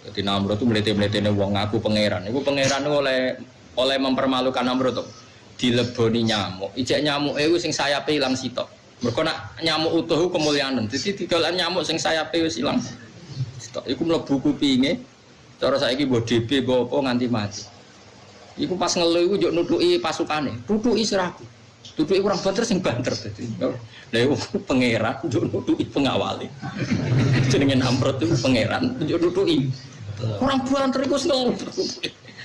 Jadi Namrud itu melete-meletene wong ngaku pangeran. Iku pangeran oleh mempermalukan Namrud tuh. Dileboni nyamuk. Ijek nyamuke iku sing sayape ilang sitok. Mergo nak nyamuk utuh kemuliaan. Dadi didolan nyamuk sing sayape wis ilang sitok. Iku mlebu kupinge. Cara saiki mbok DB mbok apa nganti mati. Iku pas ngelu iku njuk nutuki pasukane. Tutuki siraku. Tutuki kurang banter sing banter dadi. Lah iku pangeran njuk nutuki pengawale. Jenenge Namrud itu pangeran njuk nutuki. Kurang banter iku ngelu.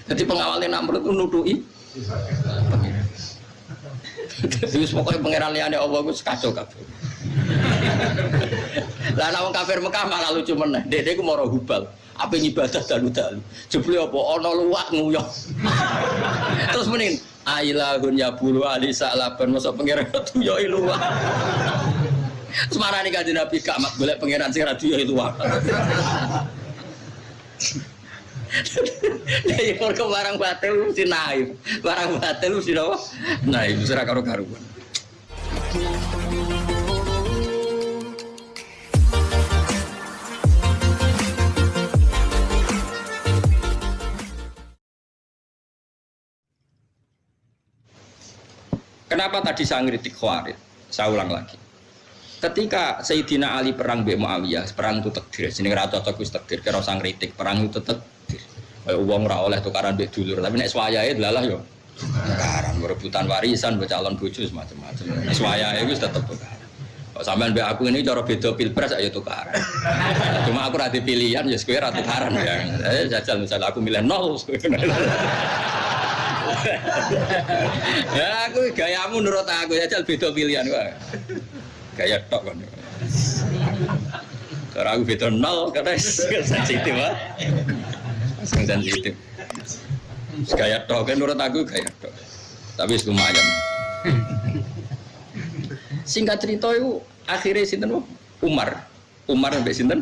Dadi pengawale Namrud itu nutuki. Wis pokoke pangeran liyane Allah wis kacau kabeh. Lah nek wong kafir Mekah malah lucu meneh. Dekne ku mara Hubal. Ape ngibadah dalu-dalu. Jebule apa ana luwak nguyah. Terus mending ailahun ya bulu ali sa'laban masa pangeran tuyoi luwak. Semarane kanjeng Nabi gak mak golek pangeran sing ra tuyoi luwak. Ya kok barang batil mesti naif. Barang batil mesti apa? Naif wis ora karo-karuan. Kenapa tadi saya ngeritik Khawarij? Saya ulang lagi. Ketika Sayyidina Ali perang Mbek Muawiyah, perang itu takdir. Jenenge ra cocok wis takdir, kira usah ngritik, perang itu takdir. Kaya wong ora oleh tukaran mbek dulur, tapi nek swayahe delalah yo tukaran, rebutan warisan, mbek calon bojo macam-macam. Nek swayahe wis tetep tukaran. Kok sampean mbek aku ini cara beda pilpres ayo tukaran. Cuma aku ra pilihan ya kowe ra tukaran ya. Jajal misal aku milih 0. Ya aku gayamu nurut aku ya jal beda pilihan kok. Gaya tok kan. Cara aku beda 0 karena sensitif ah. Sensitif. Gaya tok kan nurut aku gaya tok. Tapi lumayan. Singkat cerita itu akhirnya sinten Umar sampai sinten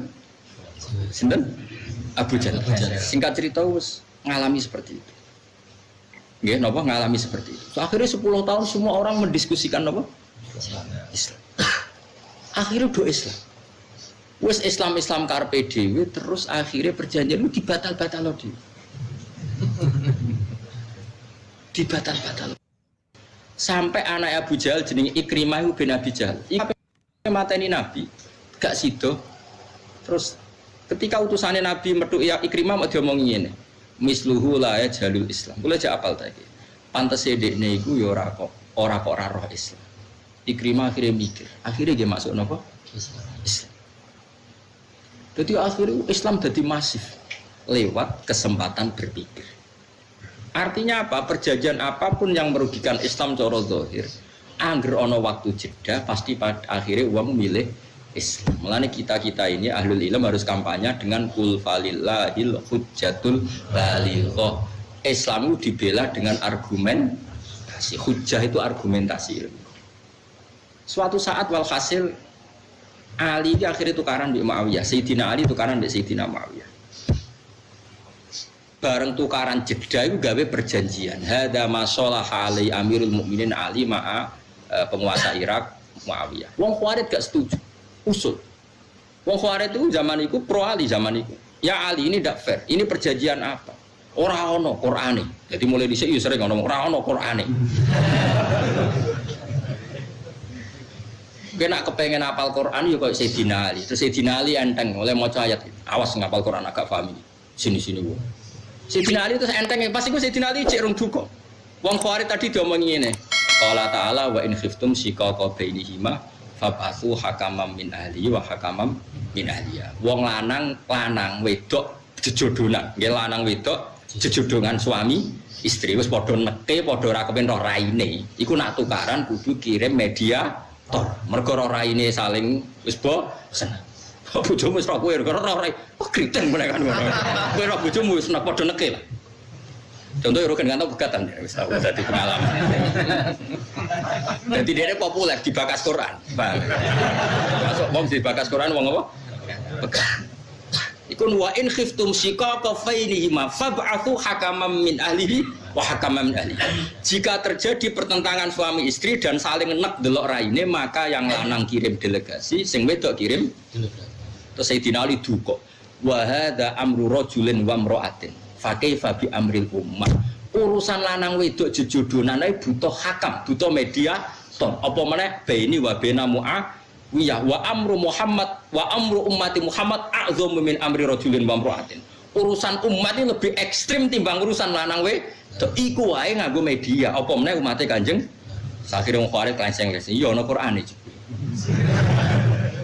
Abu Jahal. Singkat cerita wis ngalami seperti itu. Nggih, napa ngalami seperti itu. So, akhirnya 10 tahun semua orang mendiskusikan apa? Islam. Akhirnya do Islam. Wes Islam karepe dhewe terus akhirnya perjanjian itu dibatal-batal dhewe. Dibatal-batal. Sampai anak Abu Jahal jenenge Ikrimah bin Abi Jahal. Iki mateni Nabi, gak sida. Terus ketika utusannya Nabi metu Ikrimah mau diomongi ngene. Misluhu la ya jalul Islam. Kula jak apal ta iki. Pantese dekne iku ya ora kok roh Islam. Ikrimah akhirnya mikir. Akhirnya dia masuk napa? Islam. Jadi akhirnya Islam jadi masif lewat kesempatan berpikir. Artinya apa? Perjanjian apapun yang merugikan Islam cara zahir, angger ana waktu jeda pasti pada akhirnya uang memilih Islam. Mulane kita ini ahlul ilm harus kampanye dengan kul falillahil hujjatul balighah. Islam itu dibela dengan argumentasi. Hujjah itu argumentasi. Suatu saat walhasil Ali itu akhirnya tukaran di Muawiyah. Sayyidina Ali tukaran di Sayyidina Muawiyah. Bareng tukaran jeda itu gawe perjanjian. Hadza ma shalaha alai Amirul Mukminin Ali ma'a penguasa Irak Muawiyah. Wong Khawarij gak setuju. Usul. Wong Khawarij itu zaman itu pro Ali zaman itu. Ya Ali ini tidak fair. Ini perjanjian apa? Ora ono Qur'ane. Jadi mulai dhisik yo sering ngomong ora ono Qur'ane. Kena kepengen hafal Quran yo koyo Sayyidina Ali. Terus Sayyidina Ali enteng oleh maca ayat. Awas ngapal Quran agak paham ini. Sini wong. Sayyidina Ali terus enteng pas iku Sayyidina Ali cek rung duka. Wong Khawarij tadi diomongi ngene. Qala ta'ala wa in khiftum shiqaqa bainihima fab'atsu hakamam min ahli wa hakamam min ahliya. Wong lanang wedok jejodonan. Nggih lanang wedok jejodongan suami istri wis padha neke padha ora kepen roh raine. Iku nak tukaran kudu kirim mediator. Mergo roh raine saling wis bosen. Bojomu wis roh kowe roh rai. Kok kriten meneh kan ngono. Kowe roh bojomu wis padha neke lah. Contoh Rugen Kanto pegatan ya, wis tau dadi pengalaman. Jadi dia populer di bakas Quran. Masuk wong di bakas Quran wong apa? Pegat. Ikun wa in khiftum shiqaqa bainihima fab'atsu hakaman min ahlihi wa hakaman min ahlihi. Jika terjadi pertentangan suami istri dan saling nek delok raine, maka yang lanang kirim delegasi, sing wedok kirim delegasi. Terus Sayyidina Ali duka. wa hadza amru rajulin wa imra'atin fa kaifa bi amril ummah. Urusan lanang wedok jejodonane butuh hakam, butuh mediator. Apa meneh baini wa baina Muawiyah wa amru Muhammad wa amru ummati Muhammad a'dhamu min amri rajulin wa imra'atin. Urusan umat ini lebih ekstrim timbang urusan lanang wedok. Iku wae nganggo media. Apa meneh umate Kanjeng Akhirnya wong Khawarij klengseng-klengseng. Iya ana Quran iki.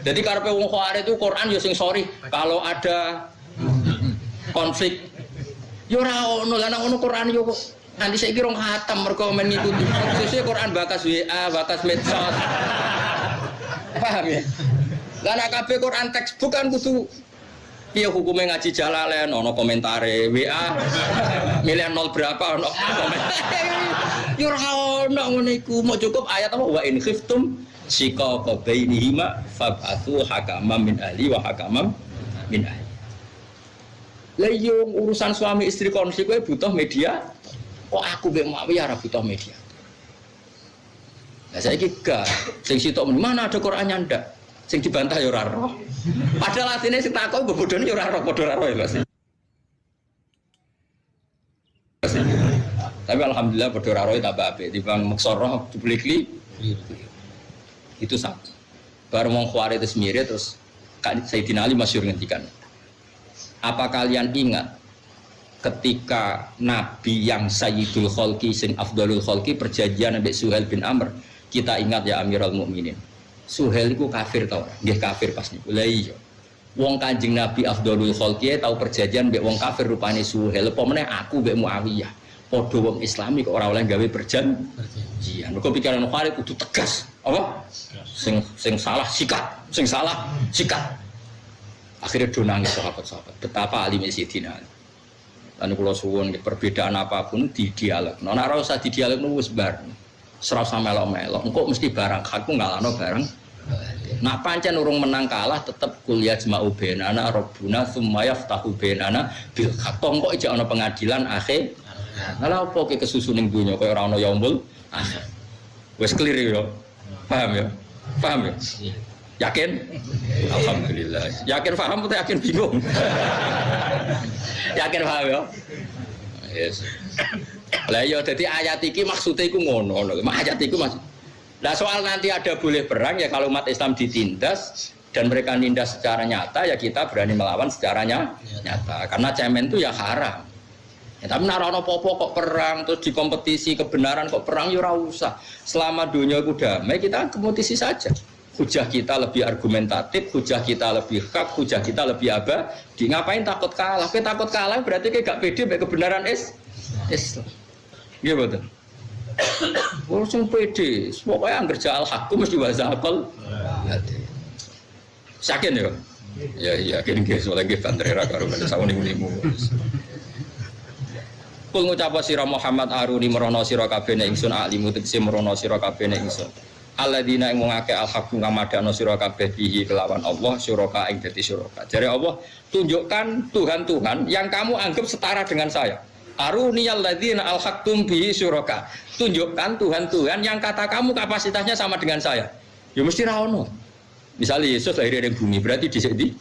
Jadi karepe wong Khawarij itu Quran ya sing sorry kalau ada konflik ya ora ono lan ono Quran yo kok nanti saiki rong khatam mergo men ngikuti. Sesuk Quran bakas WA, bakas medsos. Paham ya? Lan kabeh Quran textbook kan kudu piye hukume ngaji Jalalain ono komentare WA milih 0 berapa ono komentar. Ya ora ono ngene iku mau cukup ayat apa wa in khiftum shiqaqa bainihima fab'athu hakaman min ahli wa hakaman min ahli. Lah yo urusan suami istri konflik kowe butuh media. Kok aku mbek Muawiyah ora butuh media. Lah saiki gak sing sitok mana ada Qur'annya ndak. Sing dibantah ya ora roh. Padahal asline sing takok bebodone ya ora roh, padha ora roh ya, Mas. Tapi alhamdulillah padha ora roh tambah apik timbang meksa roh dibeli. Itu satu. Baru wong Khawarij itu sendiri terus Sayyidina Ali masyhur ngendikan. Apa kalian ingat ketika Nabi yang Sayyidul Khalqi sing Afdalul Khalqi perjanjian ambek Suhail bin Amr? Kita ingat ya Amirul Mukminin. Suhail itu kafir tau, nggih kafir pas niku. Lah iya. Wong Kanjeng Nabi Afdalul Khalqi tau perjanjian mbek wong kafir rupane Suhail. Apa meneh aku mbek Muawiyah. Padha wong Islami kok ora oleh gawe perjanjian. Mergo pikiran Khawarij kudu tegas. Apa? Sing salah sikat, sing salah sikat. Akhirnya do nangis sahabat-sahabat. Betapa alimnya Sayyidina Ali. Lan kula suwun perbedaan apapun di dialog. Nek ora usah di dialog nu wis bar. Serasa melok-melok, engkau mesti barang hakku ngalano barang. Nak pancen urung menang kalah tetep kuliah jma'u bainana rabbuna tsumma yaftahu bainana bil haqq. Kok ijak ana pengadilan akhir. Lah opo ke kesusu ning donya kaya ora ana yaumul akhir. Wis clear ya. Paham ya? Paham ya? Yakin? Alhamdulillah. Yakin paham atau yakin bingung? Yakin paham ya? Yes. Lah iya dadi ayat iki maksude iku ngono lho. Ayat iku maksud. Lah soal nanti ada boleh perang ya kalau umat Islam ditindas dan mereka nindas secara nyata ya kita berani melawan secara nyata. Karena cemen itu ya haram. Ya, tapi nek ana apa-apa kok perang terus di kompetisi kebenaran kok perang ya ora usah. Selama dunia itu damai kita kompetisi saja. Hujah kita lebih argumentatif, hujah kita lebih hak, hujah kita lebih abadi. Ngapain takut kalah? Kita takut kalah berarti kayak gak pede mbek kebenaran Islam. Iya betul. Langsung pede. Pokoknya angger ja'al hakku mesti wazaqal. Yakin ya? Ya yakin guys, soalnya nggih bandrera karo sawune-unimu. Kul ngucap sira Muhammad aruni merono sira kabeh nek ingsun alimu tegese merono sira kabeh nek ingsun. Alladzina ing ngake al-haqqu ngamadano sira kabeh bihi kelawan Allah syuraka ing dadi syuraka. Jare Allah, tunjukkan Tuhan-Tuhan yang kamu anggap setara dengan saya. Aruniyal ladzina al-haqqum bihi syuraka. Tunjukkan Tuhan-Tuhan yang kata kamu kapasitasnya sama dengan saya. Ya mesti ra ono. Misalnya Yesus lahir dari bumi, berarti dhisik di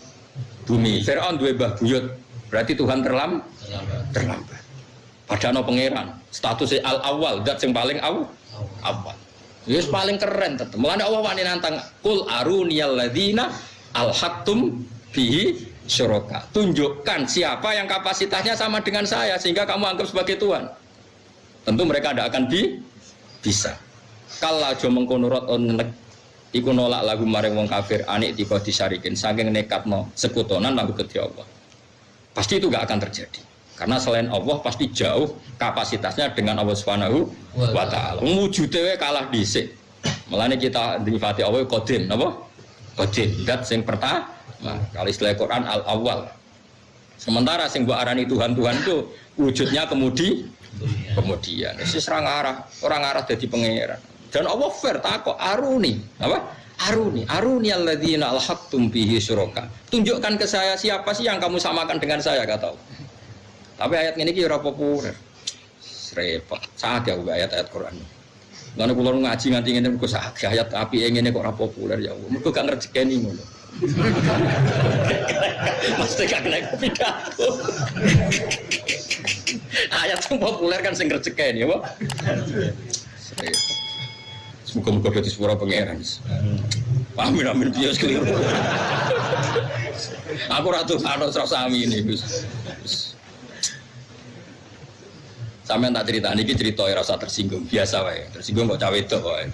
bumi. Firaun duwe mbah buyut, berarti Tuhan terlambat. Padahal pangeran, statusnya al-awwal, zat sing paling awal. Yes paling keren tetep. Mulane Allah wani nantang kul aruniyal ladzina al-haqqum bihi syuraka. Tunjukkan siapa yang kapasitasnya sama dengan saya sehingga kamu anggap sebagai Tuhan. Tentu mereka tidak akan bisa. Kala aja mengkono rot onek iku nolak lagu maring wong kafir anik tiba disarikin saking nekatno sekutonan lagu kedhi Allah. Pasti itu enggak akan terjadi. Karena selain Allah pasti jauh kapasitasnya dengan Allah Subhanahu wa taala. Wujude wae kalah dhisik. Mulane kita nyifati Allah qadim, napa? Qadim, zat sing pertama. Kalau istilah Quran al-awwal. Sementara sing mbok arani Tuhan-Tuhan itu wujudnya kemudian. Wis ora ngarah dadi pangeran. Dan Allah fair takok aruni, apa? Aruni alladzina al-haqqum bihi syuraka. Tunjukkan ke saya siapa sih yang kamu samakan dengan saya kata Allah. Tapi ayat ini ora populer. Repot. Sak ya ayat-ayat Quran. Lan kula ngaji nganti ngene kok sak ayat api ngene kok ora populer ya Allah. Mergo gak ngrejekeni ngono. Mesti gak kena pidato. Ayat yang populer kan sing rezeki ya, Pak. Semoga-moga dadi sepura pangeran. Amin amin bias keliru. Aku ratu karo sami ini, Gus. Sampeyan tak critani iki crita ora usah tersinggung, biasa wae. Tersinggung kok cawe wedok wae.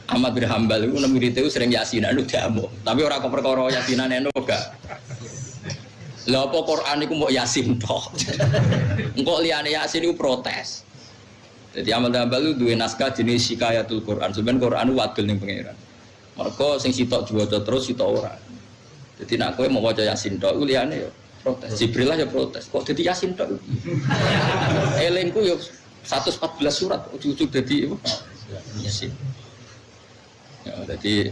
Ahmad bin Hambal itu nemu itu sering yasinan lu diamuk, tapi orang kau perkara yasinan eno gak. Lah apa Quran iku mbok yasin tok. Engko liyane yasin iku protes. Jadi Ahmad bin Hambal itu duwe naskah jenis Hikayatul Quran. Sebenarnya Quran itu wadul ning pangeran. Mergo sing sitok diwaca terus sitok ora. Jadi nak kowe mau waca yasin tok iku liyane yo protes. Jibril lah ya protes. Kok dadi yasin tok? Elengku yo 114 surat ujug-ujug dadi yasin. Ya, jadi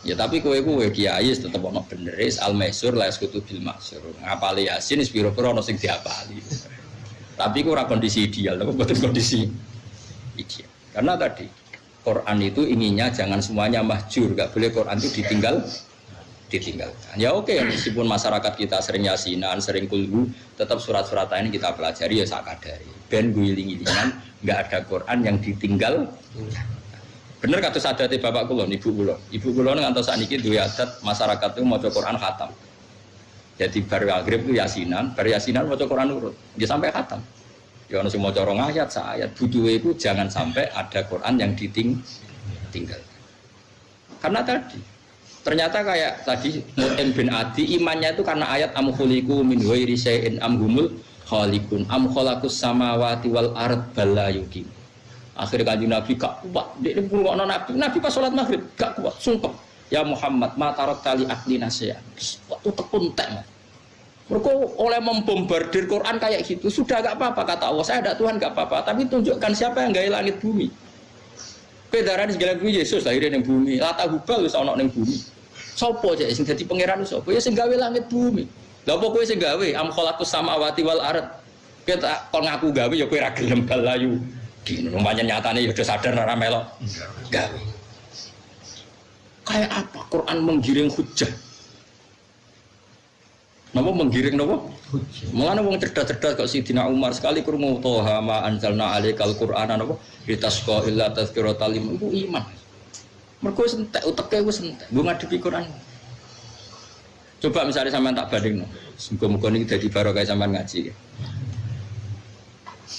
ya tapi kowe kiai tetep ono bener al-maisur la yaskutu bil maksur. Ngapali yasin wis pira-pira ono sing diapali. Tapi ku ora kondisi ideal, tapi betul kondisi ideal. Karena tadi Quran itu inginnya jangan semuanya mahjur, enggak boleh Quran itu ditinggalkan. Ya oke, meskipun masyarakat kita sering yasinan, sering kulhu, tetap surat-surat ini kita pelajari ya sakadari. Ben guling-gilingan enggak ada Quran yang ditinggal. Bener kata sadate bapak kula, ibu kula ngantos sakniki duwe adat masyarakat itu maca Quran khatam. Jadi bar maghrib itu yasinan maca Quran urut. Dia sampai khatam. Ya ono sing maca 2 ayat, sak ayat. Butuhe iku jangan sampai ada Quran yang ditinggal. Karena tadi ternyata kayak tadi Mu'in bin Adi imannya itu karena ayat am khuliqu min ghairi syai'in am humul khaliqun am khalaqus samawati wal ard bal la yuqim. Akhirnya kanjeng Nabi gak kuat, dia ngurungokno Nabi pas sholat maghrib gak kuat, sumpah. Ya Muhammad, ma tarak tali akli nasya. Waktu tekun tek. Mereka oleh membombardir Quran kayak gitu, sudah gak apa-apa kata Allah. Saya ada Tuhan gak apa-apa, tapi tunjukkan siapa yang gawe langit bumi. Pedara di segala bumi Yesus lahirnya di bumi, Lata Hubal wis ana ning bumi. Sopo aja sing dadi pangeran sapa? Ya sing gawe langit bumi. Lha apa kowe sing gawe am khalaqus samawati wal ard. Kita kon ngaku gawe ya kowe ra gelem balayu. Numpanya nyatanya ya udah sadar nara melok gawe. Kayak apa Quran menggiring hujah? Napa menggiring napa? Hujah. Mulane wong cerdas-cerdas kok Sidina Umar sekali krungu toha ma anzalna alaikal qur'ana napa litasqa illa tazkiratal liman iku iman. Mergo wis entek uteke wis entek. Nggo ngadepi Quran. Coba misalnya sampean tak bandingno. Muga-muga niki dadi barokah sampean ngaji.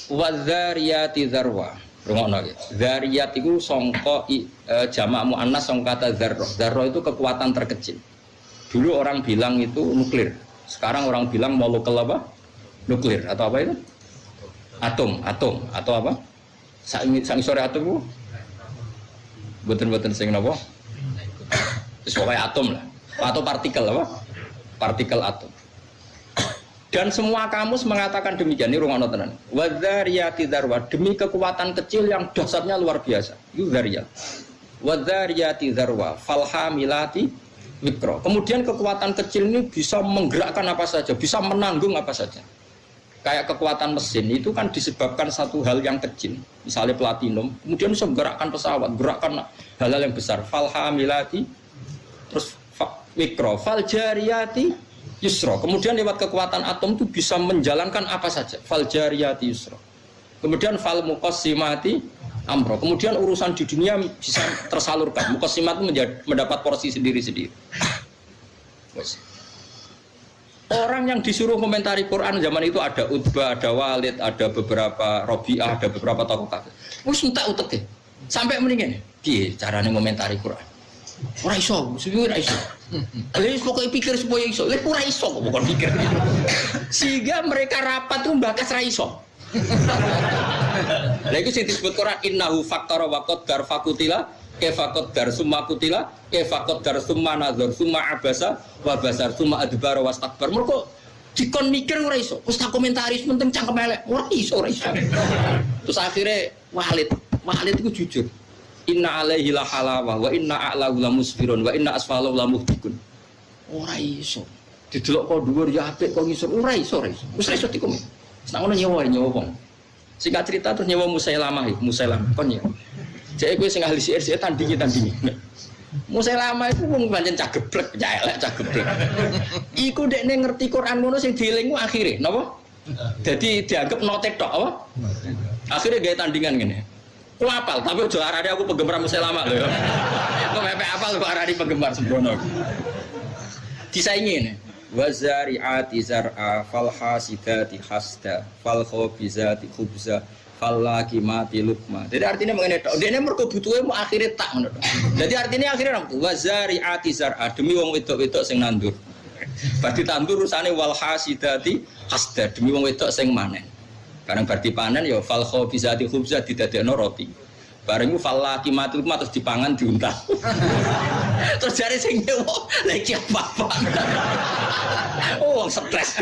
Wadzariyati zarwa. Rungokno iki. Zariyat iku sangka jamak muannas sangka kata zarra. Zarra itu kekuatan terkecil. Dulu orang bilang itu nuklir. Sekarang orang bilang molekul apa? Nuklir atau apa itu? Atom atau apa? Sang sore atom itu boten-boten sing napa? Wis pokoke atom lah. Atau partikel apa? Partikel atom. Dan semua kamus mengatakan demikian. Ini rungokno tenan. Wadzariyati dzarwa, demi kekuatan kecil yang dahsyatnya luar biasa. Itu dzariyat. Wadzariyati dzarwa, falhamilati mikro. Kemudian kekuatan kecil ini bisa menggerakkan apa saja, bisa menanggung apa saja. Kayak kekuatan mesin itu kan disebabkan satu hal yang kecil, misalnya platinum, kemudian bisa menggerakkan pesawat, gerakkan hal-hal yang besar. Falhamilati, terus mikro, faljariyati yusra. Kemudian lewat kekuatan atom itu bisa menjalankan apa saja. Fal jariyati yusra. Kemudian fal muqassimati amro. Kemudian urusan di dunia bisa tersalurkan. Muqassimat itu mendapat porsi sendiri-sendiri. Orang yang disuruh komentari Quran zaman itu ada Utbah, ada Walid, ada beberapa Rabi'ah, ada beberapa tokoh kafir. Wis entek uteke. Sampai mendingan. Piye carane komentari Quran? Ora iso, suwi ora iso. Lha pokoke pikir supaya iso. Lha ora iso kok bukan pikir. Sehingga mereka rapat tuh bakas ra iso. Lha iku sing disebut Quran innahu faktara wa qaddar fakutila kefakot dar summa kutila kefakot dar summa nazar summa abasa wa basar summa adbar wastakbar. Mergo dikon mikir ora iso. Wis tak komentaris penting cangkem elek. Ora iso. Terus akhirnya Walid itu jujur. Inna alaihi la halawah wa inna a'lahu la musfirun wa inna asfalahu la muhtikun. Ora iso. Didelok kok dhuwur ya apik kok ngisor ora iso. Wis ra iso dikom. Nek ngono nyewa wong. Singkat cerita terus nyewa Musailamah kon ya. Jek kowe sing ahli sihir tandingi. Musailama itu wong pancen cah geblek, cah elek cah geblek. Iku dekne ngerti Quran ngono sing dieling akhire napa? Jadi dianggap notek tok apa? Akhirnya gawe tandingan ngene. Ku apal, tapi aja arane aku penggemar Musailama lho. Kok mepe apal kok arane penggemar sembrono. Disaingi ngene. Wazari'ati zar'a fal hasidati hasda fal khabizati khubza falaki mati lukma. Jadi artinya mengenai tok. Dene mergo butuhe mau akhire tak ngono tok. Jadi artinya akhirnya napa? Wazari'ati zar'a demi wong wedok-wedok sing nandur. Berarti tandur urusane wal hasidati hasda demi wong wedok sing manen. Barang berarti panen ya fal khabizati khubza didadekno roti. Bareng ku falaki mati lukma terus dipangan diuntah. Terus jare sing nyewa lha iki apa-apa. Oh, stres.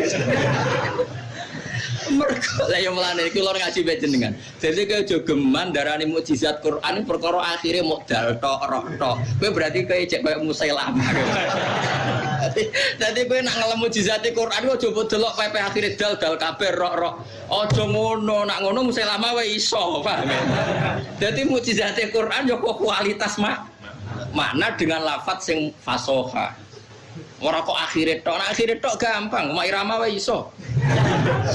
Mergo lha yo mlane iki lho ngaji mbek jenengan. Dadi kowe aja geman darani mukjizat Quran perkara akhire mok dal tok roh tok. Kowe berarti kowe cek koyo Musailama. Dadi kowe nak ngelem mukjizate Quran kok aja delok pepe akhire dal kabeh roh. Aja ngono, nak ngono Musailama wae iso, paham ya? Dadi mukjizate Quran yo kualitas makna dengan lafaz sing fasoha. Ora kok akhire tok gampang, mak irama wae iso.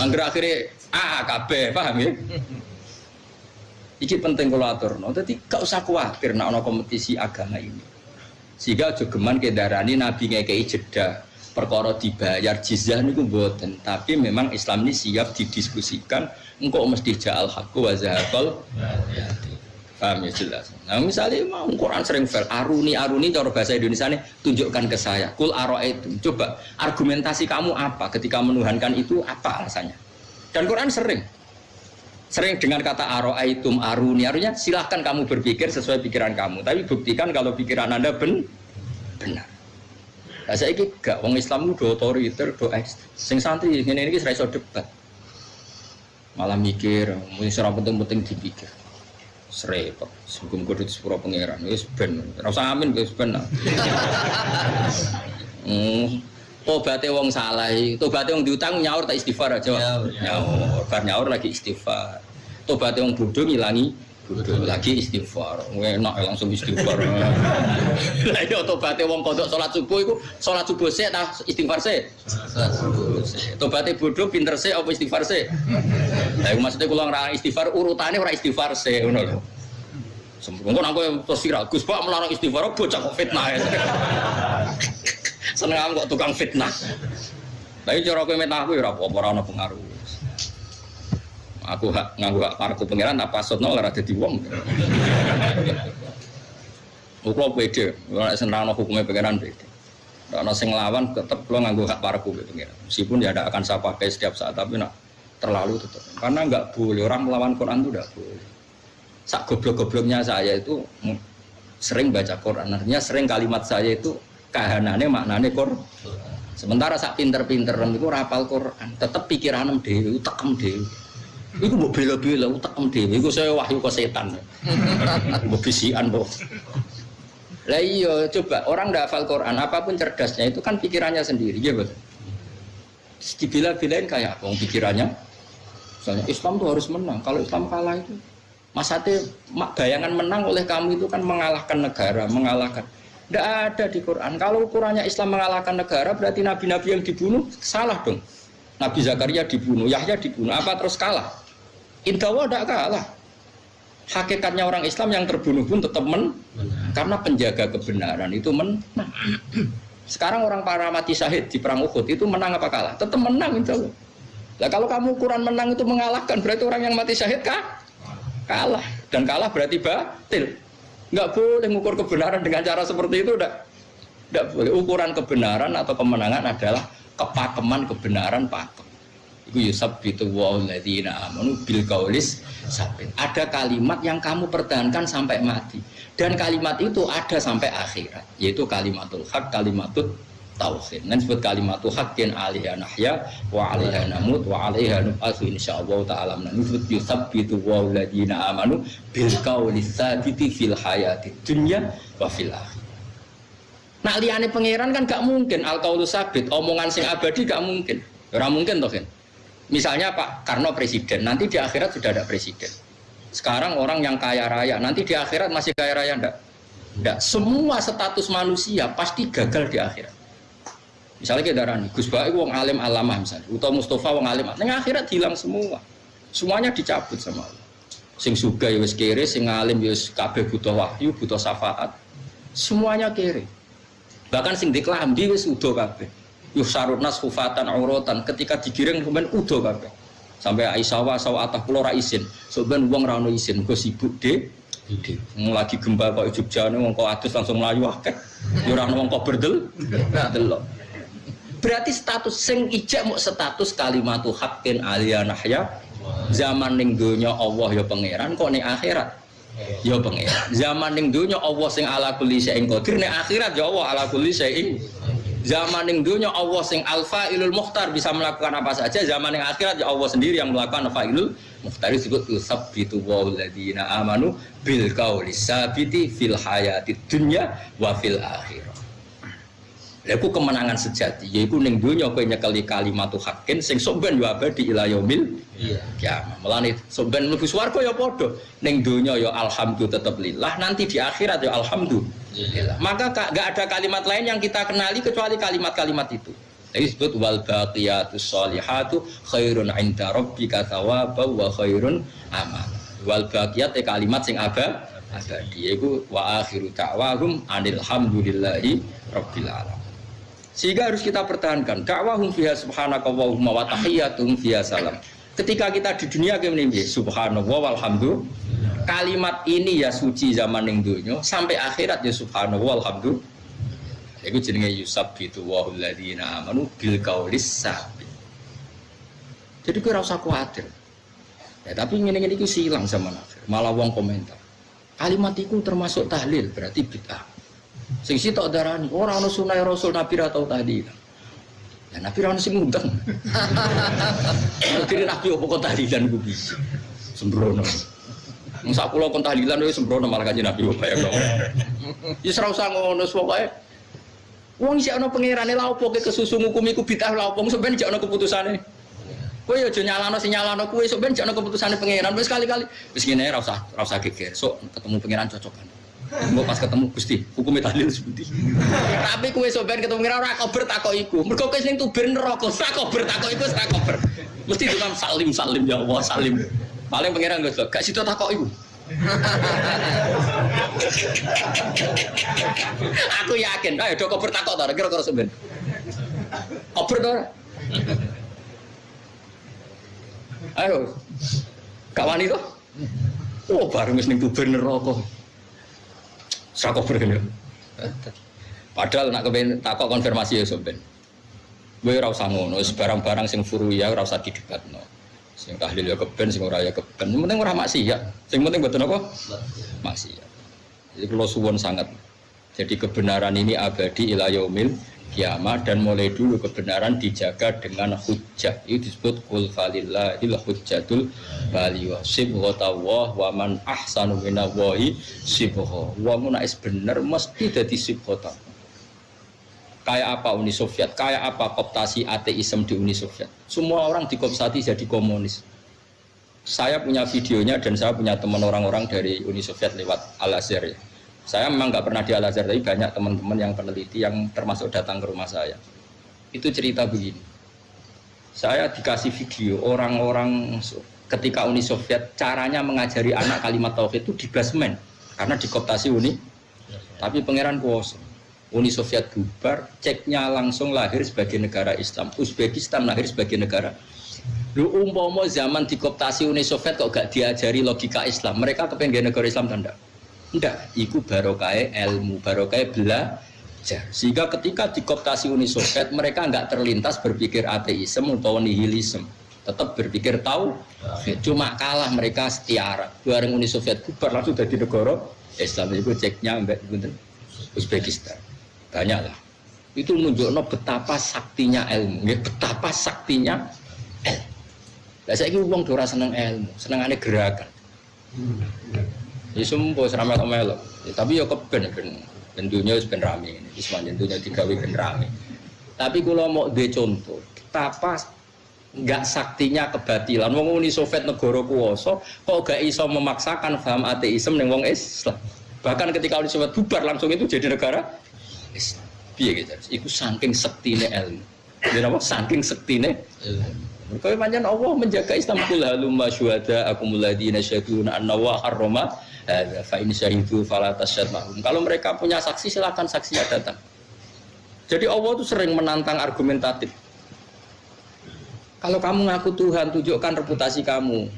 Angger akhire kabeh, paham ya? Iki penting kula aturno. Dadi gak usah kuwatir nek ana kompetisi agama ini. Sehingga aja geman kedarani nabi ngekeki jeda perkara dibayar jizyah niku mboten, tapi memang Islam ini siap didiskusikan engko mesti ja'al haqqu wa zahaqal batil. Paham ya jelas. Nah misalnya mau Quran sering fail aruni cara bahasa Indonesia ini tunjukkan ke saya. Kul ara'aitum. Coba argumentasi kamu apa ketika menuhankan itu apa alasannya? Dan Quran sering dengan kata ara'aitum aruni. Artinya silahkan kamu berpikir sesuai pikiran kamu. Tapi buktikan kalau pikiran Anda benar. Nah saya ini gak wong Islam itu do otoriter, do ekstrem. Sing santri ini ora iso debat. Malah mikir, mung ora penting-penting dipikir. Serepot, sebelum kudu sepuro pangeran, wis ben, rasa amin wis ben. Tobaté wong salah, tobaté wong diutang nyaur tak istighfar aja. Nyaur, bar nyaur lagi istighfar. Tobaté wong bodho ngilangi bodho lagi istighfar. Enak langsung istighfar. Lah iya tobaté wong kodok salat subuh iku salat subuh sik ta istighfar sik. Salat subuh sik. Tobaté bodho pinter sik apa istighfar sik? Lah maksudnya kula ora istighfar urutane ora istighfar sik ngono lho. Sempurna aku terus viral Gus Pak melarang istighfar bocah kok fitnah ya. Seneng kok tukang fitnah. Tapi cara kowe metah aku ya ora apa-apa ora ono pengaruh. Aku nganggo hak parku pangeran tak pasutno ora dadi wong. Kula pede, ora senang hukumnya pangeran pede. Ora ono sing nglawan tetep kula nganggo hak parku pangeran. Meskipun ya tidak akan saya pakai setiap saat tapi nak terlalu tetap. Karena enggak boleh orang melawan Quran itu enggak boleh. Sak goblok-gobloknya saya itu sering baca Quran, artinya sering kalimat saya itu kahanane maknane Quran. Sementara sak pinter-pinteran itu rapal Quran, tetap pikiran dhewe, utekem dhewe. Iku mbok bela-bela utekem dhewe, iku saya wahyu ke setan. Mbok bisikan mbok. Lah iya, coba orang ndak hafal Quran, apapun cerdasnya itu kan pikirannya sendiri, ya betul. Dibela-belain kayak apa pikirannya? Misalnya Islam itu harus menang, kalau Islam kalah itu maksudnya bayangan menang oleh kamu itu kan mengalahkan negara, mengalahkan. Tidak ada di Quran. Kalau ukurannya Islam mengalahkan negara, berarti nabi-nabi yang dibunuh salah dong. Nabi Zakaria dibunuh, Yahya dibunuh, apa terus kalah? Indawa tidak kalah. Hakikatnya orang Islam yang terbunuh pun tetap karena penjaga kebenaran itu menang. Sekarang orang para mati syahid di perang Uhud itu menang apa kalah? Tetap menang insya Allah. Nah, kalau kamu ukuran menang itu mengalahkan, berarti orang yang mati syahid kalah. Dan kalah berarti batil. Enggak boleh mengukur kebenaran dengan cara seperti itu, enggak boleh. Ukuran kebenaran atau kemenangan adalah kepakeman kebenaran pakem. Iku yusabbitu walladzina amanu bil qaulis sabit. Ada kalimat yang kamu pertahankan sampai mati. Dan kalimat itu ada sampai akhirat, yaitu kalimatul haq, kalimatut tauhid. Dan disebut kalimatul haqqin 'alaiha nahya wa 'alaiha namut wa 'alaiha nub'atsu insyaallah ta'ala. Disebut yusabbitu walladzina amanu bil qaulis sabiti fil hayatid dunya wa fil akhirah. Nah liyane pangeran kan gak mungkin al qaulus sabit, omongan sing abadi gak mungkin. Ora mungkin toh kan. Misalnya Pak Karno presiden, nanti di akhirat sudah ada presiden. Sekarang orang yang kaya raya, nanti di akhirat masih kaya raya enggak? Tidak, semua status manusia pasti gagal di akhirat. Misalnya kita darani, Gus Baik wong alim alamah misalnya, atau Mustafa wong alim, nang akhirat hilang semua. Semuanya dicabut sama Allah. Sing sugih ya wis kere, sing alim ya wis kabeh butuh wahyu, butuh syafaat. Semuanya kere. Bahkan sing diklambi wis udo kabeh. Yusarunnas khufatan auratan, ketika digiring kemudian udo kabeh. Sampai Aisyah sawatah kula ra isin. Soben wong ra ono isin, go sibuk de. Lagi gempa kok Jogjane wong kok adus langsung mlayu akeh. Ya ora ono wong kok delok. Berarti status sing ijek muk status kalimatu haqqin aliyanahya. Zaman ning donya Allah ya pangeran, kok ning akhirat ya pangeran. Zaman ning donya Allah sing ala kulli syai'in qadir, ning akhirat ya Allah ala kulli syai'in. Zaman ning donya Allah sing al-fa'ilul mukhtar bisa melakukan apa saja, zaman ning akhirat ya Allah sendiri yang melakukan fa'ilul mukhtar. Disebut yusabbitu walladzina amanu bil qauli sabiti fil hayatid dunya wa fil akhirah. Iku kemenangan sejati, yaiku ning donya kowe nyekeli kalimatu haqqin sing sok ben yo abadi ila yaumil kiamah. Mulane sok ben mlebu swarga ya padha. Ning donya ya alhamdulillah tetep lillah, nanti di akhirat ya alhamdulillah. Maka enggak ada kalimat lain yang kita kenali kecuali kalimat-kalimat itu. Disebut wal baqiyatus sholihatu khairun 'inda rabbika thawaban wa khairun amala. Wal baqiyat kalimat sing abadi yaiku wa akhiru ta'wahum anil hamdulillahi rabbil alamin. Sehingga harus kita pertahankan dakwahum fiha subhanakallahumma wa tahiyyatuhum fiha salam. Ketika kita di dunia kene subhanallah walhamdulillah, kalimat ini ya suci zaman ning donya sampai akhirat ya subhanallah walhamdulillah. Iku jenenge yusabbitu wahul ladzina amanu bil qaulis sabit. Jadi kowe ora usah kuwatir. Ya tapi ngene-ngene iki silang zaman akhir. Malah wong komentar. Kalimat iku termasuk tahlil, berarti bid'ah. Sing sitok darani ora ana sunah Rasul Nabi ra tau tahlilan. Ya Nabi ra ono sing ngundang. Kira Nabi opo kok tahlilan ku bisa. Sembrono. Wong sak kula kon tahlilan wis sembrono malah kanjeng Nabi opo ya kok. Wis ora usah ngono pokoke. Wong isih ana pangerane lha opo kesusu hukum iku bid'ah lha opo sampeyan isih ana keputusane. Kowe yo aja nyalano sing nyalano kowe sok ben isih ana keputusane pangeran wis kali-kali. Wis ngene ra usah geger. Sok ketemu pangeran cocokan. Mbok pas ketemu Gusti, hukume tahlil sepundi. Tapi kowe soben ketemu ngira ora kober takok iku. Mergo kowe sing tuber neraka, ora kober takok iku, ora kober. Mesti tukang salim ya Allah salim. Paling pangeran gak sida takok iku. Aku yakin, ayo do kober takok ta kira-kira soben. Kober to ora? Ayo. Gak wani to? Oh, bareng wis ning tuber neraka. Sakober kan ya. Padahal nak kepen takok konfirmasi ya sampean. Kowe ora usah ngono, barang-barang sing furuya ora usah didebatno. Sing tahlil ya keben, sing ora ya keben. Sing penting ora maksiat. Sing penting mboten apa? Maksiat. Jadi kula suwun sangat. Jadi kebenaran ini abadi ila yaumil kiamat dan mulai dulu kebenaran dijaga dengan hujjah. Itu disebut qul falillahil hujjatul baligh. Sibghatullah wa man ahsanu minallahi sibgha. Wong nek bener mesti dadi sibghata. Kayak apa Uni Soviet, kayak apa kooptasi ateisme di Uni Soviet. Semua orang dikooptasi jadi komunis. Saya punya videonya dan saya punya teman orang-orang dari Uni Soviet lewat Al-Azhar ya. Saya memang nggak pernah di Al-Azhar, tapi banyak teman-teman yang peneliti yang termasuk datang ke rumah saya. Itu cerita begini. Saya dikasih video orang-orang ketika Uni Soviet caranya mengajari anak kalimat tauhid itu di basement karena dikooptasi Uni. Tapi pangeran kuasa. Uni Soviet bubar, ceknya langsung lahir sebagai negara Islam. Uzbekistan lahir sebagai negara. Lu umpama zaman dikooptasi Uni Soviet kok gak diajari logika Islam, mereka kepengen negara Islam tanda. Ndak, iku barokah ilmu, barokah belajar. Sehingga ketika dikooptasi Uni Soviet, mereka enggak terlintas berpikir ateisme atau nihilisme. Tetap berpikir tahu, cuma kalah mereka setiara. Bareng Uni Soviet bubar langsung jadi negara Islam. Itu ceknya mbak Uzbekistan. Banyaklah. Itu menunjukkan betapa saktinya ilmu, betapa saktinya ilmu. Lah saiki wong ora seneng ilmu, senengane gerakan. Ya semua seramai melok, tapi ya keben bentuknya wis ben rame, wis bentuknya digawe ben rame. Tapi kalau mau de contoh, betapa enggak saktinya kebatilan. Wong Uni Soviet negara kuwasa, kok gak iso memaksakan paham ateisme ning wong Islam. Bahkan ketika Uni Soviet bubar langsung itu jadi negara Islam. Piye gitu. Iku saking sektine ilmu. Jadi apa? Saking sektine ilmu. Mereka pancen Allah menjaga Islam kul halumma syuhada akumul ladina syahiduna anna wa harrama hadza fa in syahidu fala tasyhad mahum. Kalau mereka punya saksi silakan saksinya datang. Jadi Allah itu sering menantang argumentatif. Kalau kamu ngaku Tuhan, tunjukkan reputasi kamu.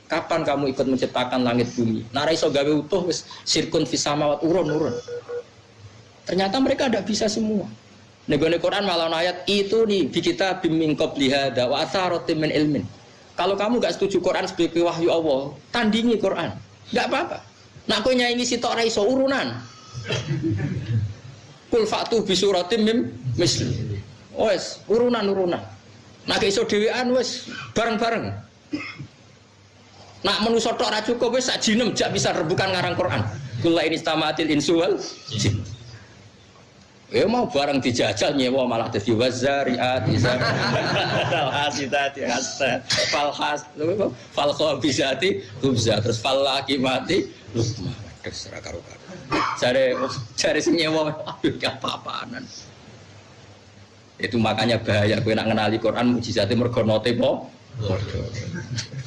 Kapan kamu ikut menciptakan langit bumi? Nara iso gawe utuh wis sirkun fis samawat urun. Ternyata mereka tidak bisa semua. Nego Quran malah ayat itu nih di kita biming qabli hada wa atharatin min ilmin. Kalau kamu enggak setuju Quran sebagai wahyu Allah, tandingi Quran. Enggak apa-apa. Nak kowe nyaingi sitok ra iso urunan. Kul fa'tu bi suratim mim misli. Wes urunan. Nak iso dhewean wes bareng-bareng. Nak manusa tok ora cukup wis sak jinem jak bisa rebukan ngarang Quran. Kula ini istamatil insu wal jin. Ya mau barang dijajal nyewa malah dadi wazariat izar. Al-hasidati hasa. Falkhabisati khubza terus falakimati lukma. Terserah karo-karo. Cari sing nyewa aduh apa-apaanan. Itu makanya bahaya kowe nak ngenali Quran mukjizate mergo note po.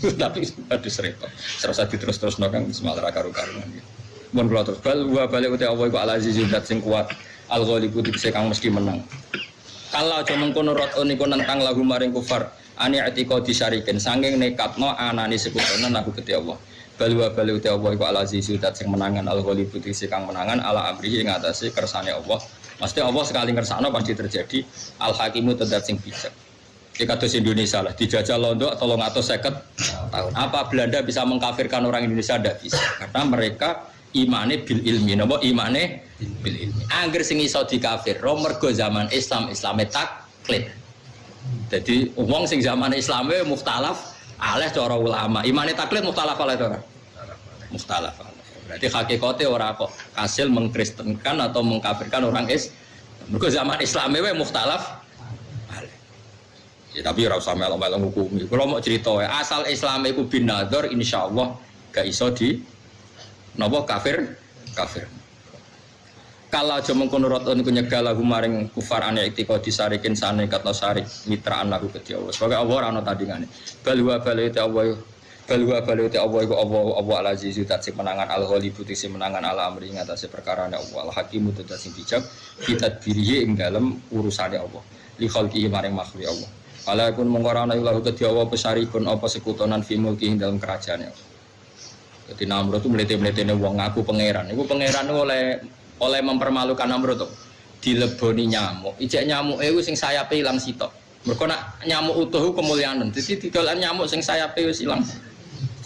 Tapi aduh repot. Serasa diterus-terus kang semalara karo-karuan. Mun kula terus balik uti Allah iku al-azizul zat sing kuat. Al-ghalibu dikse kang mesti menang. Kalau aja mengkono rotun niku nentang lagu maring kufar, ani atika disyarikin saking nekatno anane sekutonan aku Gusti Allah. Bali uti Allah iku al-azizul zat sing menangan al-ghalibu dikse kang menangan ala amrihi ing atase kersane Allah. Mesti Allah sekali ngersakno pasti terjadi al-hakimu zat sing bijak. Di kados Indonesia lah, dijajah Londo 350 tahun. Apa Belanda bisa mengkafirkan orang Indonesia? Tidak bisa, karena mereka imane bil ilmi. Napa imane bil ilmi? Angger sing iso dikafir, mergo zaman Islame taklid. Jadi wong sing zaman Islame mukhtalaf aleh cara ulama. Imane taklid mukhtalaf aleh ora? Mukhtalaf aleh. Berarti hakikate ora kok hasil mengkristenkan atau mengkafirkan orang mergo zaman Islame wae mukhtalaf. Ya, tapi ora usah melo-melo hukumi. Kalau mau cerita asal Islam iku bin nadzar insyaallah gak iso di napa kafir. Kalau aja mengkono roton iku nyegah lagu maring kufar ane iktiko disarikin sane katno sarik mitraan lagu Gusti Allah. Sebagai Allah ora ana tandingane. Balwa balite Allah iku Allah al-aziz zat sing menangan al-ghalibu sing menangan ala amri ing atase perkarane Allah al-hakim zat sing bijak kita diriye ing dalem urusane Allah. Li khalqihi maring makhluk Allah. Ala kun mengorana ilahu Gusti Allah pesarikun apa sekutonan fi mulki ing dalam kerajaane. Dadi Namrud itu mlete-mletene wong ngaku pangeran. Iku pangeran oleh mempermalukan Namrud to. Dileboni nyamuk. Ijek nyamuke iku sing sayape ilang sitok. Mergo nak nyamuk utuh kemuliaan. Dadi didolan nyamuk sing sayape wis ilang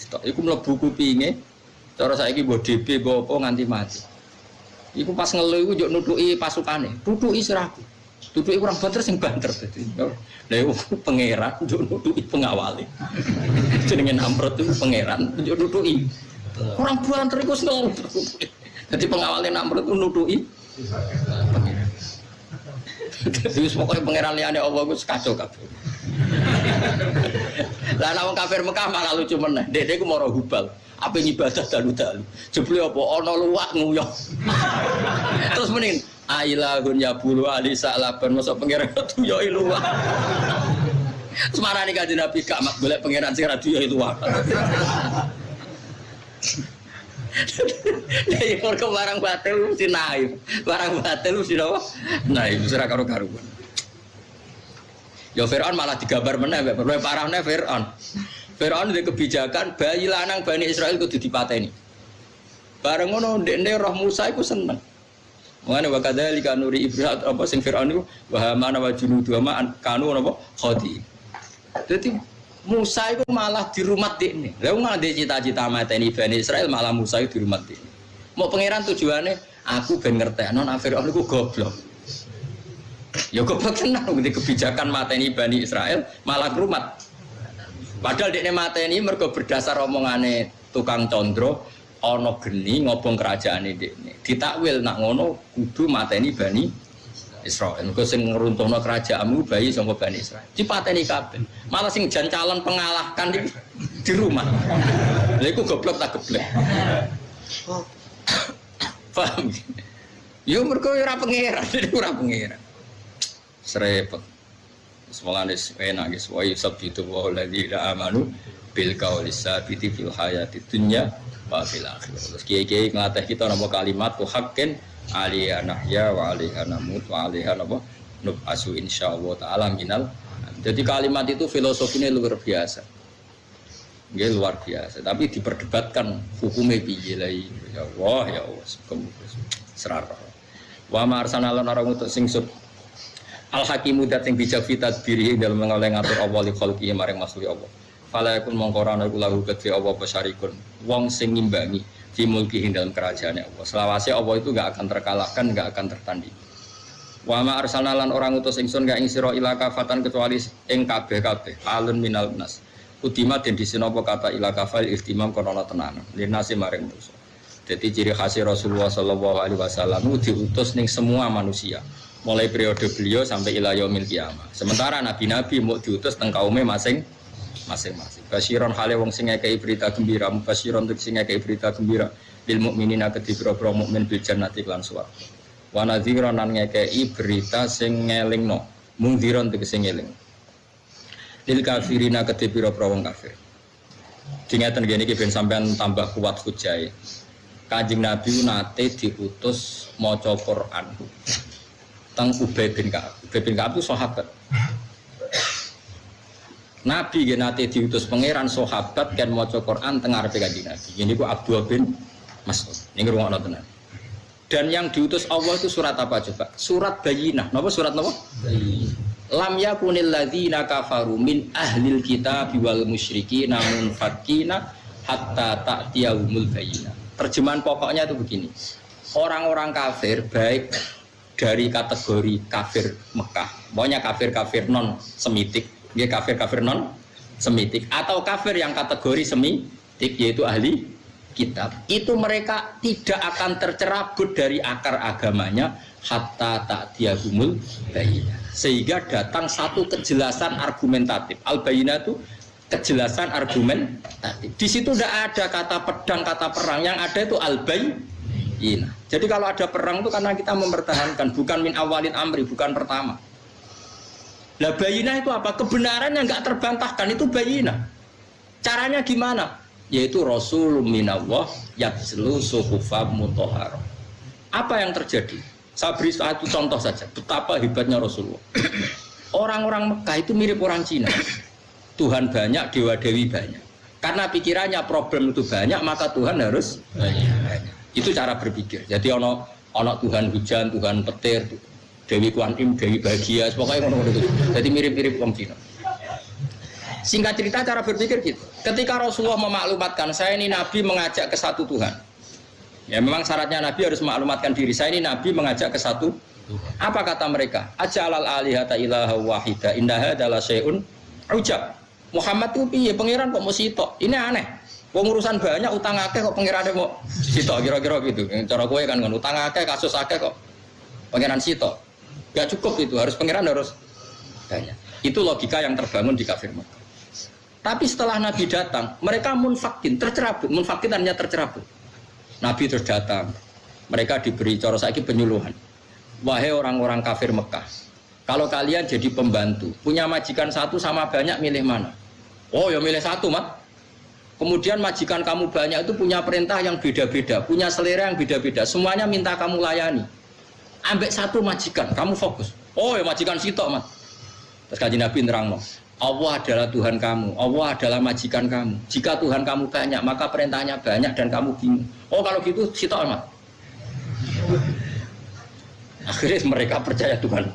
sitok. Iku mlebu kupinge. Cara saiki mbok DB mbok apa nganti mati. Iku pas ngelu iku njuk nutuki pasukane. Tutuki siraku. Tutuki kurang banter sing banter dadi. Lha pangeran njuk nutuki pengawale. Jenenge Namrud itu pangeran njuk nutuki. Kurang banter iku seneng. Dadi pengawale Namrud itu nutuki pangeran. Wis pokoke pangeran liyane Allah iku kacau kabeh. Lah nek wong kafir Mekah malah lucu meneh. Dekne iku mara hubal. Ape ibadah dalu-dalu. Jebule apa ana luwak nguyah. Terus mending ailahun ya bulu ali sa'laban mosok pangeran tuyoi luwak. Semarane kanjeng Nabi gak mak golek pangeran sing ra tuyoi luwak. Lah kok barang batil mesti naif. Barang batil mesti apa? Naif ora karo-karuan. Ya Firaun malah digambar meneh mbek luwih parahne Firaun. Firaun duwe kebijakan bayi lanang Bani Israil kudu dipateni. Bareng ngono ndekne roh Musa iku seneng. Mane wa kadzalika nuri Ibrahim apa sing Firaun iku wa hamana wa junudu ma kanu napa khadi. Dadi Musa iku malah dirumat dekne. Lah wong ndek cita-cita mateni Bani Israil malah Musa iku dirumat dekne. Mau pangeran tujuane aku ben ngertekno nek Firaun iku goblok. Ya goblok tenan ngerti kebijakan mateni Bani Israil malah rumat. Padahal dekne mateni mergo berdasar omongane tukang condro ana geni ngobong kerajaane dekne. Ditakwil nak ngono kudu mateni Bani Israil. Mergo sing ngruntuhno kerajaanmu bayi saka Bani Israil. Dipateni kabeh. Malah sing jan calon pengalahkan di rumah. Lha iku goblok tak geblek. Paham? Yo mergo ora pangeran, ora pangeran. Serepet. Semolane enak guys, wa yusabbitu wa alladziina amanu bil qawli sabiti fil hayati dunya wa fil akhirah. Terus kiai-kiai nglatih kita nama kalimat tu haqqin alaiha nahya wa alaiha namut wa alaiha nub'asu insyaallah taala minal. Jadi kalimat itu filosofinya luar biasa. Nggih luar biasa, tapi diperdebatkan hukumnya piye lah ya Allah ya Allah serara. Wa ma arsalna lan orang utus sing sub al hakimu dat sing bijak fi tadbiri dalam ngoleh ngatur Allah li khalqi maring makhluk Allah. Fala yakun mongko ana iku lahu kedhe Allah basyarikun wong sing ngimbangi di mulki dalam kerajaannya Allah. Selawase Allah itu enggak akan terkalahkan, enggak akan tertanding. Wa ma arsalna lan orang utus ingsun enggak ing sira ila kafatan kecuali ing kabeh-kabeh alun minal nas. Utima den disenopo kata ila kafal ihtimam kono tenan linasi maring manusia. Jadi ciri khas Rasulullah sallallahu alaihi wasallam diutus ning semua manusia. Mulai periode beliau sampai ila yaumil qiyamah. Sementara nabi-nabi mau diutus teng kaume masing-masing. Basyiron hale wong sing ngekeki berita gembira, mubasyiron sing ngekeki berita gembira lil mukminina kedhi pira-pira mukmin bil jannati lan swarga. Wa nadhiron lan ngekeki berita sing ngelingno, mungdiron tegese ngeling. Lil kafirina kedhe pira-pira wong kafir. Dingaten ngene iki ben sampean tambah kuat hujae. Kanjeng Nabi nate diutus maca Quran. Teng Ubay bin Ka'ab. Ubay bin Ka'ab itu sahabat. Nabi nate diutus pangeran sahabat kan maca Quran teng ngarepe Kanjeng Nabi. Ini ku Abdullah bin Mas'ud. Ini ngrungokno tenan. Dan yang diutus Allah itu surat apa coba? Surat Bayyinah. Napa surat napa? Bayyinah. Lam yakunil ladzina kafaru min ahlil kitab wal musyrikin namun fakina hatta ta'tiyahumul bayyinah. Terjemahan pokoknya itu begini. Orang-orang kafir baik dari kategori kafir Mekah, pokoknya kafir-kafir non semitik, dia kafir-kafir non semitik atau kafir yang kategori semitik yaitu ahli kitab. Itu mereka tidak akan tercerabut dari akar agamanya hatta ta'tiyahumul bayyinah. Sehingga datang satu kejelasan argumentatif. Al-bayyinah itu kejelasan argumentatif. Di situ tidak ada kata pedang, kata perang. Yang ada itu al-bayyinah. Jadi kalau ada perang itu karena kita mempertahankan, bukan min awalin amri, bukan pertama. Lah bayyinah itu apa? Kebenaran yang enggak terbantahkan itu bayyinah. Caranya gimana? Yaitu Rasulun minallah yatslu suhufam mutahharah. Apa yang terjadi? Saya beri satu contoh saja, betapa hebatnya Rasulullah. Orang-orang Mekah itu mirip orang Cina. Tuhan banyak, dewa-dewi banyak. Karena pikirannya problem itu banyak, maka Tuhan harus banyak. Itu cara berpikir. Jadi ono Tuhan hujan, Tuhan petir, Dewi Kuan Im, Dewi Bahagia, pokoknya ono itu. Jadi mirip-mirip orang Cina. Singkat cerita cara berpikir gitu. Ketika Rasulullah memaklumatkan, saya ini Nabi mengajak ke satu Tuhan. Ya memang syaratnya Nabi harus maklumatkan diri. Saya ini Nabi mengajak ke satu. Apa kata mereka? Ajalal alihata ilaha wahida indaha adalah syai'un ujab. Muhammad itu piye pangeran kok mau sitok? Ini aneh. Pengurusan banyak utang akeh kok pangerane mau sitok kira-kira gitu. Cara kowe kan utang akeh kasus akeh kok pangeran sitok. Gak cukup itu, harus pangeran harus banyak. Itu logika yang terbangun di kafir Mekah. Tapi setelah Nabi datang, mereka munfakin, tercerabut. Munfakin hanya tercerabut. Nabi terus datang, mereka diberi cara saiki penyuluhan. Wahai orang-orang kafir Mekah, kalau kalian jadi pembantu, punya majikan satu sama banyak, milih mana? Oh ya milih satu mat. Kemudian majikan kamu banyak itu punya perintah yang beda-beda, punya selera yang beda-beda, semuanya minta kamu layani. Ambek satu majikan, kamu fokus. Oh ya majikan sitok mat. Terus Kanjeng Nabi nerangno, Allah adalah Tuhan kamu, Allah adalah majikan kamu. Jika Tuhan kamu banyak, maka perintahnya banyak dan kamu bingung. Oh kalau gitu sitok amat. Akhirnya mereka percaya Tuhan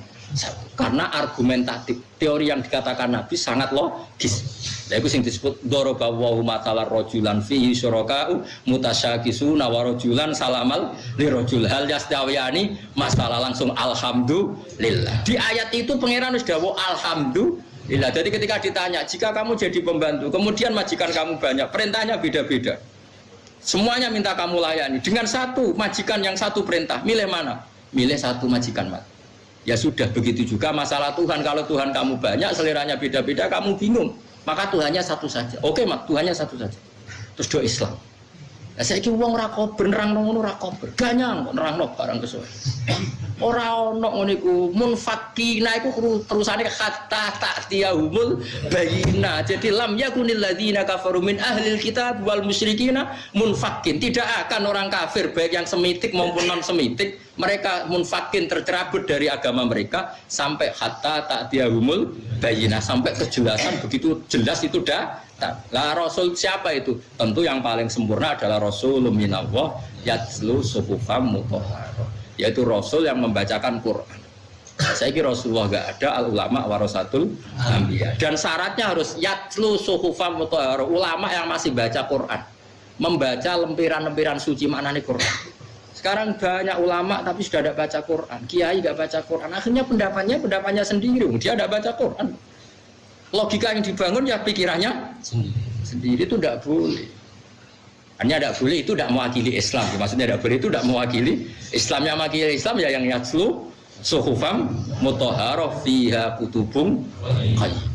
karena argumentatif. Teori yang dikatakan Nabi sangat logis. Nah itu yang disebut doroba wahu matalar rojulan fihi syuraka'u mutasyakisuna wa rojulan salamal li rojul hal yastawiyani masalah langsung alhamdulillah. Di ayat itu pangeran sudah alhamdulillah. Jadi ketika ditanya, jika kamu jadi pembantu, kemudian majikan kamu banyak, perintahnya beda-beda. Semuanya minta kamu layani. Dengan satu majikan yang satu perintah, milih mana? Milih satu majikan mat. Ya sudah, begitu juga masalah Tuhan. Kalau Tuhan kamu banyak, seleranya beda-beda, kamu bingung. Maka Tuhannya satu saja. Oke mat, Tuhannya satu saja. Terus doa Islam. Lah saiki wong ora kober nerangno ngono ora kober. Ganyang kok nerangno barang kesuwen. Ora ono ngono iku munfakina iku terusane kata ta'tiyahumul bayyina. Jadi lam yakunil ladzina kafaru min ahlil kitab wal musyrikina munfakin. Tidak akan orang kafir baik yang semitik maupun non semitik mereka munfakin tercerabut dari agama mereka sampai hatta ta'tiyahumul bayyina, sampai kejelasan begitu jelas itu dah. Lah Rasul siapa itu? Tentu yang paling sempurna adalah Rasulun minallah yatslu suhufam mutahharah, yaitu Rasul yang membacakan Quran. Saya kira Rasulullah enggak ada, al ulama warasatul anbiya. Dan syaratnya harus yatslu suhufam mutahharah, ulama yang masih baca Quran, membaca lempiran-lempiran suci maknanya Quran. Sekarang banyak ulama tapi sudah tidak baca Quran, kiai enggak baca Quran, akhirnya pendapatnya sendiri, dia tidak baca Quran. Logika yang dibangun ya pikirannya sendiri itu tidak boleh. Hanya tidak boleh itu tidak mewakili Islam. Maksudnya tidak boleh itu tidak mewakili Islam. Yang mewakili Islam ya yang yatslu suhufam mutahharah fiha kutubum qayyim.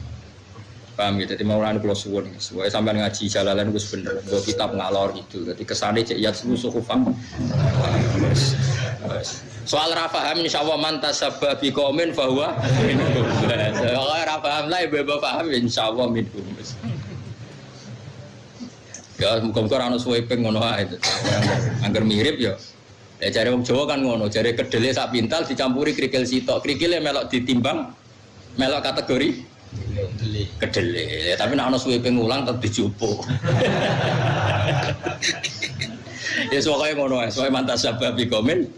Paham ya? Jadi maulana kula suwun supaya sampean ngaji Jalalain wis bener. Nggo kitab ngalor itu. Jadi kesane cek yatslu suhufam. Soal rafaham insyaallah man tasabba bi qaumin fa huwa minhum. Soal rafaham lah ibu paham insyaallah minhum. Ya muga-muga ana suwe ping ngono ae. Angger mirip ya. Ya jare wong Jawa kan ngono, jare kedele sak pintal dicampuri krikil sitok. Krikile melok ditimbang melok kategori kedele. Ya, tapi nek ana suwe ping ulang tetep dijupuk. Ya soalnya ngono ae, soalnya mantas sabab komen.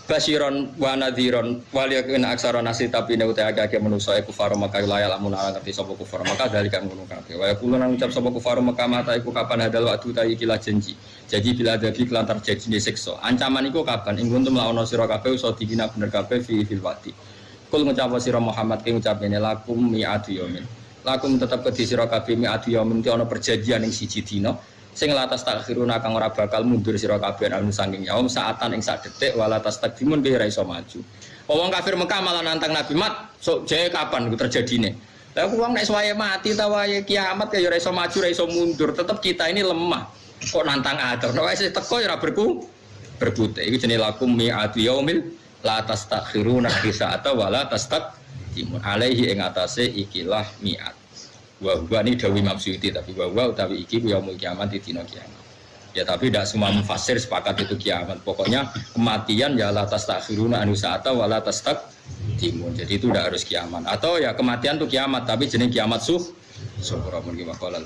Basiron wa nadhiron waliyakin aksara nasi tapi nek uta agak manusa iku kufar Makkah layal amun ala ngerti sapa kufar Makkah dalika ngono kabeh. Wa yaqulu nang ucap sapa kufar Makkah mata iku kapan hadal waktu ta iki janji. Jadi bila dadi kelantar janjine siksa. Ancaman iku kapan ing kuntum lawana sira kabeh iso dikina bener kabeh fil waqti. Kul ngucap sira Muhammad ki ngucapene lakum mi'atu yaumin. Lakum tetep kedhi sira kabeh mi'atu yaumin ki ana perjanjian ing siji dina. Sing latas takhiruna kang ora bakal mundur sira kabeh anu saking yaum saatan ing sak detik wala tastakdimun ki ora iso maju. Wong kafir Mekah malah nantang Nabi mat, sok jae kapan iku terjadine. Lah wong nek suwaye mati ta wae kiamat ya ora iso maju, ora iso mundur, tetep kita ini lemah. Kok nantang atur. Nek wis teko ya ora berbute. Iku jenenge lakum mi'atu yaumil la tastakhiruna bi sa'ata wala tastakdimun. Alaihi ing atase ikilah mi'at. Wa ini dawi Imam Suyuti tapi wa utawi iki ku yaumul kiamat di dina kiamat. Ya tapi tidak semua mufasir sepakat itu kiamat. Pokoknya kematian ya la tastakhiruna anu sa'ata wa la tastakdimun. Jadi itu tidak harus kiamat. Atau ya kematian itu kiamat tapi jenis kiamat sughra mungkin waqala.